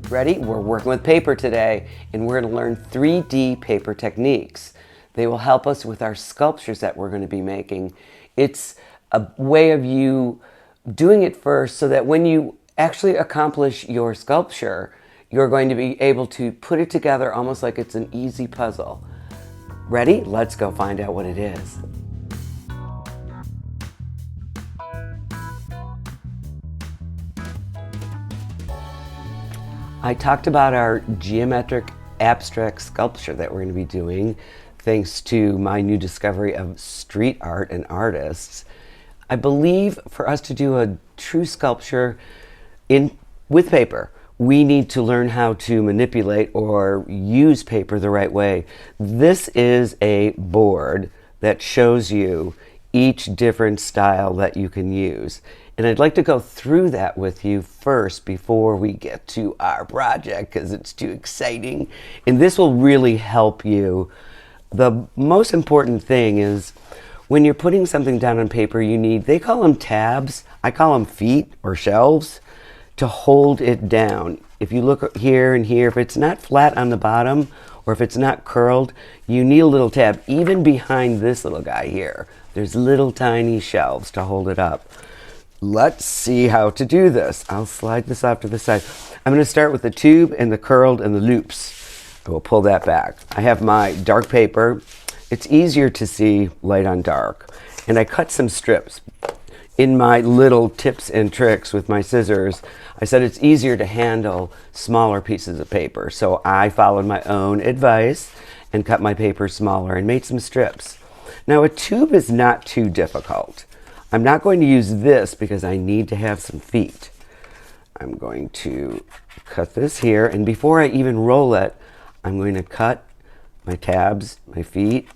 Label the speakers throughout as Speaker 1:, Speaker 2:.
Speaker 1: Ready? We're working with paper today, and we're going to learn 3D paper techniques. They will help us with our sculptures that we're going to be making. It's a way of you doing it first so that when you actually accomplish your sculpture, you're going to be able to put it together almost like it's an easy puzzle. Ready? Let's go find out what it is. I talked about our geometric abstract sculpture that we're going to be doing thanks to my new discovery of street art and artists. I believe for us to do a true sculpture with paper, we need to learn how to manipulate or use paper the right way. This is a board that shows you each different style that you can use. And I'd like to go through that with you first before we get to our project because it's too exciting. And this will really help you. The most important thing is when you're putting something down on paper, you need, they call them tabs, I call them feet or shelves, to hold it down. If you look here and here, if it's not flat on the bottom or if it's not curled, you need a little tab. Even behind this little guy here, there's little tiny shelves to hold it up. Let's see how to do this. I'll slide this off to the side. I'm going to start with the tube and the curled and the loops. I will pull that back. I have my dark paper. It's easier to see light on dark. And I cut some strips. In my little tips and tricks with my scissors, I said it's easier to handle smaller pieces of paper. So I followed my own advice and cut my paper smaller and made some strips. Now a tube is not too difficult. I'm not going to use this because I need to have some feet. I'm going to cut this here, and before I even roll it, I'm going to cut my tabs, my feet.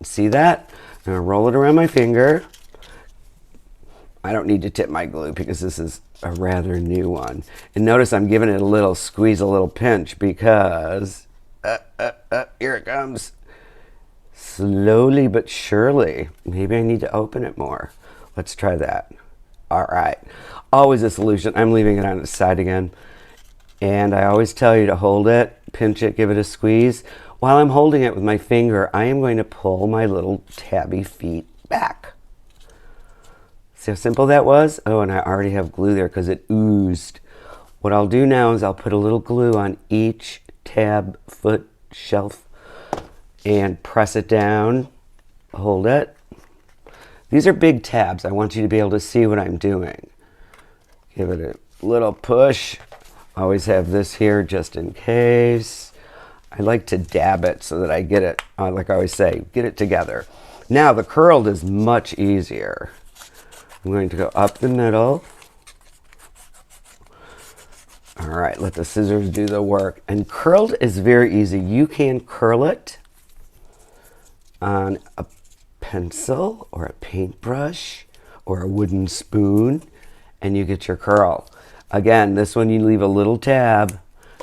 Speaker 1: See that? I'm going to roll it around my finger. I don't need to tip my glue because this is a rather new one. And notice I'm giving it a little squeeze, a little pinch because, here it comes. Slowly but surely. Maybe I need to open it more. Let's try that. All right. Always a solution. I'm leaving it on its side again. And I always tell you to hold it, pinch it, give it a squeeze. While I'm holding it with my finger, I am going to pull my little tabby feet back. See how simple that was? Oh, and I already have glue there because it oozed. What I'll do now is I'll put a little glue on each tab, foot, shelf, and press it down, hold it. These are big tabs. I want you to be able to see what I'm doing. Give it a little push. Always have this here just in case. I like to dab it so that I get it, like I always say, get it together. Now the curled is much easier. I'm going to go up the middle. All right, let the scissors do the work. And curled is very easy. You can curl it on a pencil or a paintbrush or a wooden spoon and you get your curl. Again, this one you leave a little tab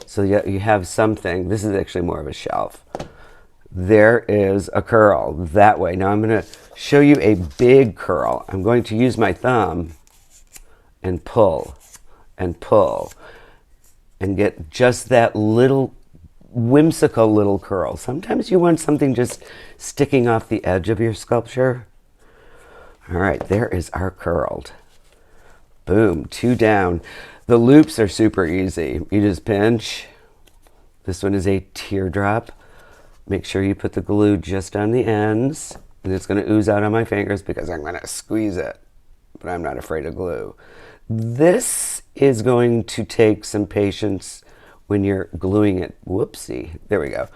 Speaker 1: so you have something. This is actually more of a shelf. There is a curl that way. Now I'm going to show you a big curl. I'm going to use my thumb and pull and pull and get just that little whimsical little curl. Sometimes you want something just sticking off the edge of your sculpture. All right, there is our curled. Boom, 2 down. The loops are super easy. You just pinch. This one is a teardrop. Make sure you put the glue just on the ends. And it's going to ooze out on my fingers because I'm going to squeeze it. But I'm not afraid of glue. This is going to take some patience when you're gluing it. Whoopsie. There we go.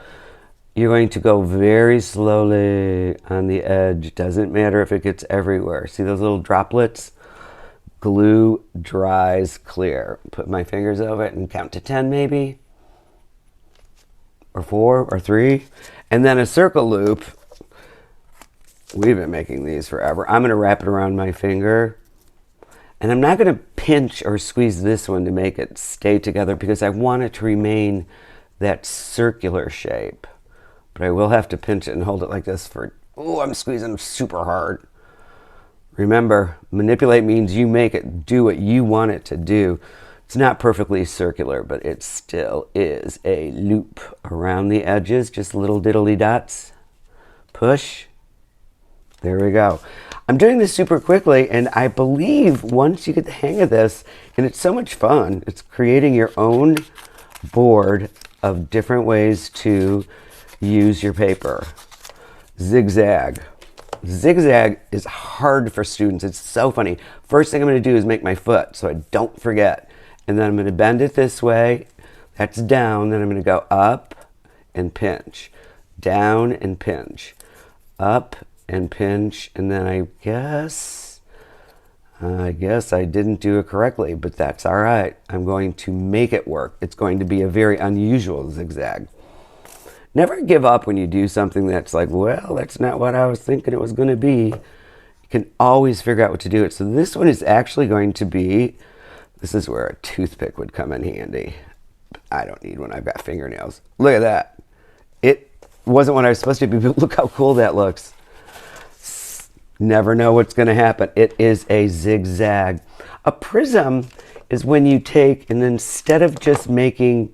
Speaker 1: You're going to go very slowly on the edge. Doesn't matter if it gets everywhere. See those little droplets? Glue dries clear. Put my fingers over it and count to 10 maybe. Or 4 or 3. And then a circle loop. We've been making these forever. I'm going to wrap it around my finger. And I'm not going to pinch or squeeze this one to make it stay together because I want it to remain that circular shape. But I will have to pinch it and hold it like this for, oh, I'm squeezing super hard. Remember, manipulate means you make it do what you want it to do. It's not perfectly circular, but it still is a loop around the edges, just little diddly dots. Push. There we go. I'm doing this super quickly, and I believe once you get the hang of this, and it's so much fun, it's creating your own board of different ways to use your paper. Zigzag. Zigzag is hard for students. It's so funny. First thing I'm going to do is make my foot so I don't forget. And then I'm going to bend it this way. That's down. Then I'm going to go up and pinch. Down and pinch. Up and pinch. And then I guess I didn't do it correctly, but that's all right. I'm going to make it work. It's going to be a very unusual zigzag. Never give up when you do something that's like, well, that's not what I was thinking it was going to be. You can always figure out what to do it. So this one is actually going to be, this is where a toothpick would come in handy. I don't need one. I've got fingernails. Look at that. It wasn't what I was supposed to be, but look how cool that looks. Never know what's going to happen. It is a zigzag. A prism is when you take, and instead of just making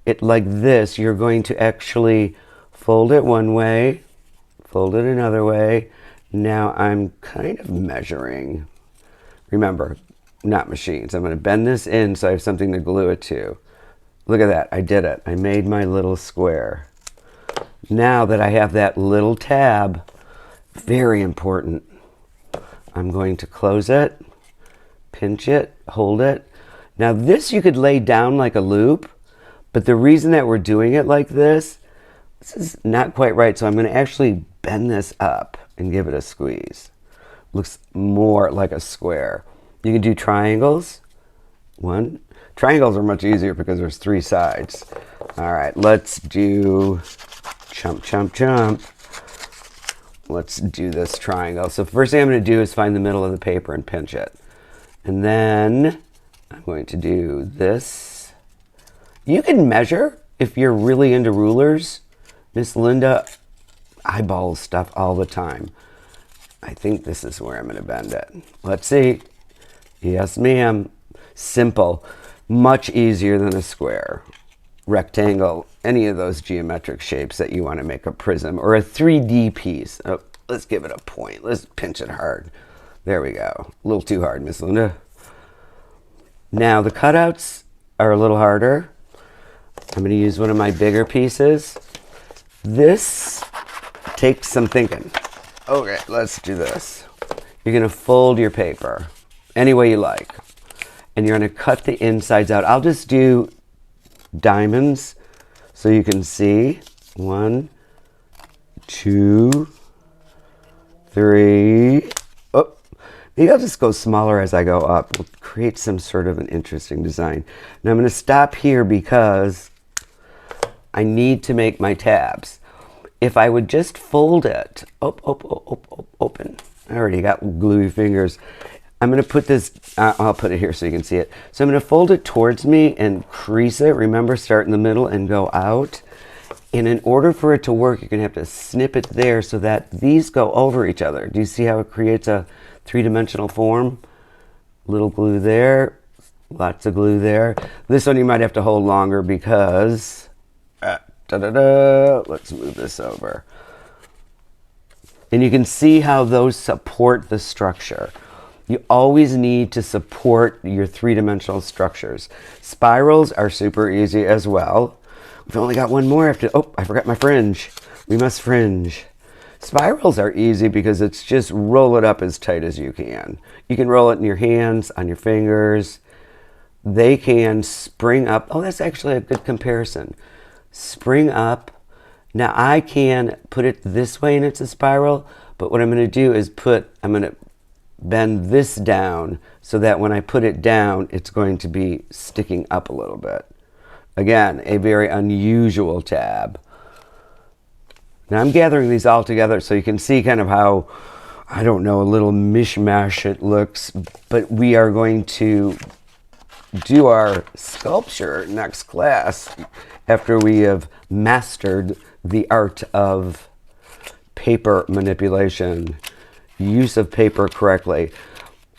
Speaker 1: it like this, you're going to actually fold it one way, fold it another way. Now I'm kind of measuring. Remember, not machines. I'm going to bend this in so I have something to glue it to. Look at that. I did it. I made my little square. Now that I have that little tab, very important, I'm going to close it, pinch it, hold it. Now this you could lay down like a loop, but the reason that we're doing it like this is not quite right. So I'm going to actually bend this up and give it a squeeze. Looks more like a square. You can do triangles. One. Triangles are much easier because there's 3 sides. All right, let's do chump, chump, chump. Let's do this triangle. So first thing I'm going to do is find the middle of the paper and pinch it. And then I'm going to do this. You can measure if you're really into rulers. Miss Linda eyeballs stuff all the time. I think this is where I'm going to bend it. Let's see. Yes, ma'am. Simple. Much easier than a square, rectangle, any of those geometric shapes that you want to make a prism or a 3D piece. Oh, let's give it a point. Let's pinch it hard. There we go. A little too hard, Miss Linda. Now the cutouts are a little harder. I'm going to use one of my bigger pieces. This takes some thinking. Okay, let's do this. You're going to fold your paper any way you like. And you're going to cut the insides out. I'll just do diamonds so you can see. 1, 2, 3. Oh, maybe I'll just go smaller as I go up. We'll create some sort of an interesting design. Now I'm going to stop here because I need to make my tabs. If I would just fold it, open. I already got gluey fingers. I'm going to put this, I'll put it here so you can see it. So I'm going to fold it towards me and crease it. Remember, start in the middle and go out. And in order for it to work, you're going to have to snip it there so that these go over each other. Do you see how it creates a 3-dimensional form? Little glue there, lots of glue there. This one you might have to hold longer because, let's move this over. And you can see how those support the structure. You always need to support your 3-dimensional structures. Spirals are super easy as well. We've only got one more after, oh, I forgot my fringe. We must fringe. Spirals are easy because it's just roll it up as tight as you can. You can roll it in your hands, on your fingers. They can spring up. Oh, that's actually a good comparison. Spring up. Now I can put it this way and it's a spiral, but what I'm going to do is I'm going to bend this down so that when I put it down, it's going to be sticking up a little bit. Again, a very unusual tab. Now I'm gathering these all together so you can see kind of how, I don't know, a little mishmash it looks, but we are going to do our sculpture next class after we have mastered the art of paper manipulation. Use of paper correctly.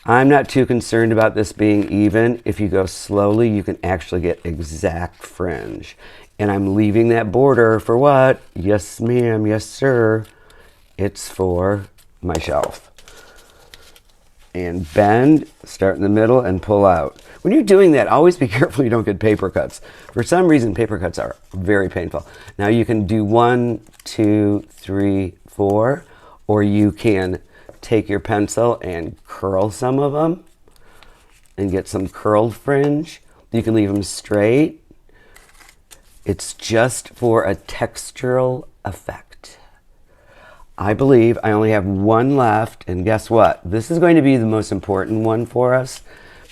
Speaker 1: I'm not too concerned about this being even. If you go slowly, you can actually get exact fringe. And I'm leaving that border for what? Yes, ma'am. Yes, sir. It's for my shelf. And bend, start in the middle, and pull out. When you're doing that, always be careful you don't get paper cuts. For some reason, paper cuts are very painful. Now you can do 1, 2, 3, 4, or you can take your pencil and curl some of them and get some curled fringe. You can leave them straight. It's just for a textural effect. I believe I only have one left, and guess what? This is going to be the most important one for us,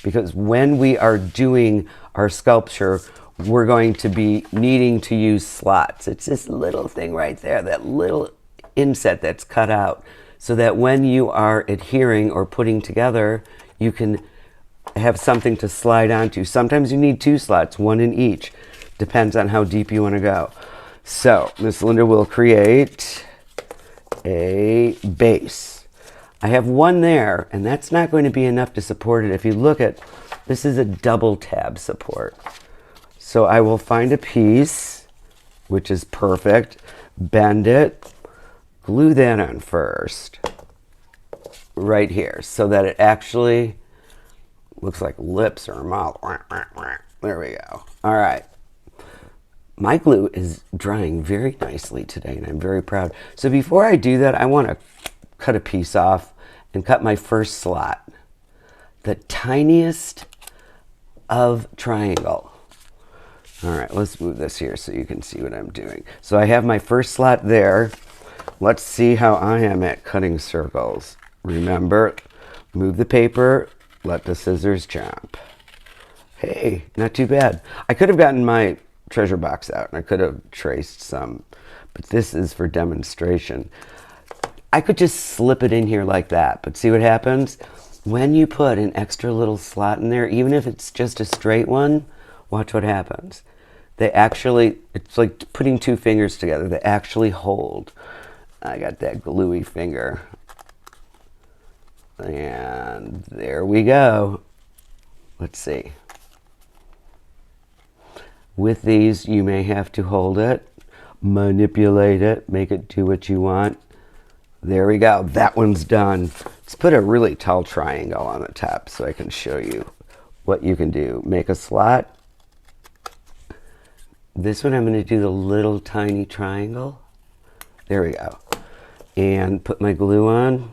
Speaker 1: because when we are doing our sculpture, we're going to be needing to use slots. It's this little thing right there, that little inset that's cut out, so that when you are adhering or putting together, you can have something to slide onto. Sometimes you need 2 slots, 1 in each. Depends on how deep you want to go. So Miss Linda will create a base. I have one there, and that's not going to be enough to support it. If you look at, this is a double tab support. So I will find a piece, which is perfect, bend it, glue that on first, right here, so that it actually looks like lips or a mouth. There we go. All right. My glue is drying very nicely today, and I'm very proud. So before I do that, I want to cut a piece off and cut my first slot, the tiniest of triangle. All right, let's move this here so you can see what I'm doing. So I have my first slot there. Let's see how I am at cutting circles. Remember, move the paper, let the scissors jump. Hey, not too bad. I could have gotten my treasure box out and I could have traced some, but this is for demonstration. I could just slip it in here like that, but see what happens? When you put an extra little slot in there, even if it's just a straight one, watch what happens. They actually, it's like putting 2 fingers together, they actually hold. I got that gluey finger. And there we go. Let's see. With these, you may have to hold it, manipulate it, make it do what you want. There we go. That one's done. Let's put a really tall triangle on the top so I can show you what you can do. Make a slot. This one I'm going to do the little tiny triangle. There we go. And put my glue on.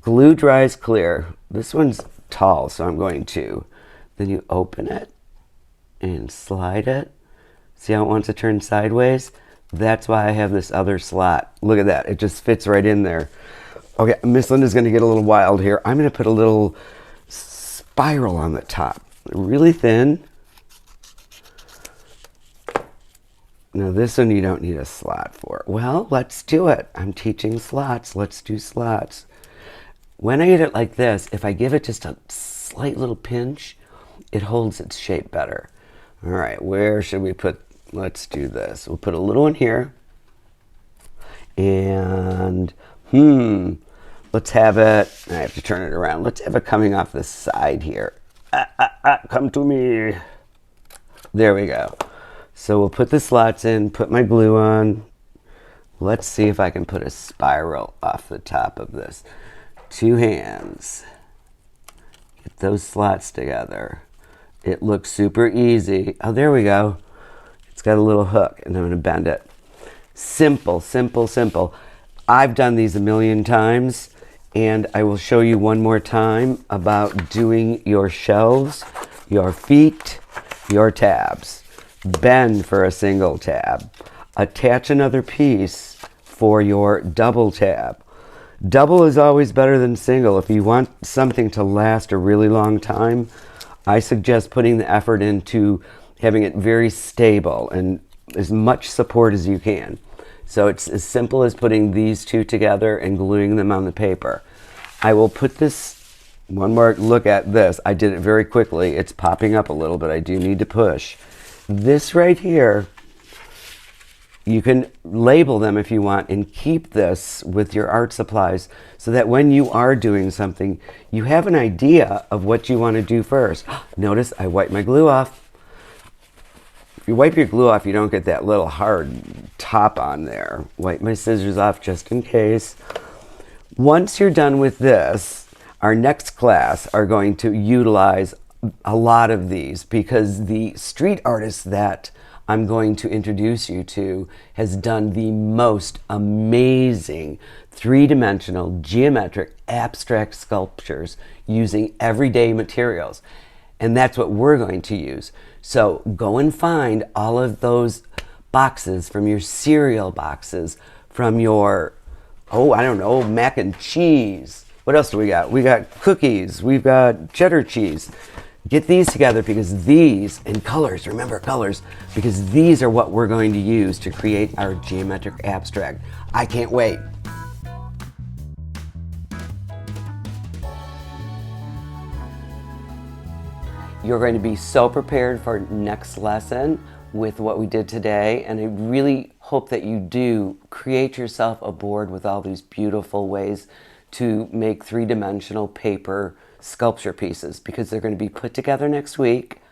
Speaker 1: Glue dries clear. This one's tall, so I'm going to. Then you open it and slide it. See how it wants to turn sideways? That's why I have this other slot. Look at that. It just fits right in there. Okay, Miss Linda's going to get a little wild here. I'm going to put a little spiral on the top. Really thin. Now this one you don't need a slot for. Well, let's do it. I'm teaching slots. Let's do slots. When I get it like this, if I give it just a slight little pinch, it holds its shape better. All right, where should we put? Let's do this. We'll put a little one here. And, let's have it, I have to turn it around. Let's have it coming off the side here. Come to me. There we go. So we'll put the slots in, put my glue on. Let's see if I can put a spiral off the top of this. 2 hands. Get those slots together. It looks super easy. Oh, there we go. It's got a little hook, and I'm going to bend it. Simple, simple, simple. I've done these a million times, and I will show you one more time about doing your shelves, your feet, your tabs. Bend for a single tab. Attach another piece for your double tab. Double is always better than single. If you want something to last a really long time, I suggest putting the effort into having it very stable and as much support as you can. So it's as simple as putting these 2 together and gluing them on the paper. I will put this, one more look at this. I did it very quickly. It's popping up a little, but I do need to push. This right here You can label them if you want and keep this with your art supplies so that when you are doing something, you have an idea of what you want to do first. Notice I wipe my glue off. If you wipe your glue off, you don't get that little hard top on there. Wipe my scissors off just in case. Once you're done with this, our next class are going to utilize a lot of these because the street artist that I'm going to introduce you to has done the most amazing three-dimensional geometric abstract sculptures using everyday materials. And that's what we're going to use. So go and find all of those boxes from your cereal boxes, from your, I don't know, mac and cheese. What else do we got? We got cookies. We've got cheddar cheese. Get these together because these, and colors, remember colors, because these are what we're going to use to create our geometric abstract. I can't wait. You're going to be so prepared for next lesson with what we did today, and I really hope that you do create yourself a board with all these beautiful ways to make three-dimensional paper sculpture pieces because they're going to be put together next week.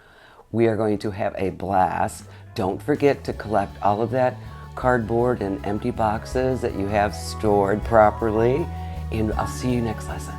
Speaker 1: We are going to have a blast. Don't forget to collect all of that cardboard and empty boxes that you have stored properly, and I'll see you next lesson.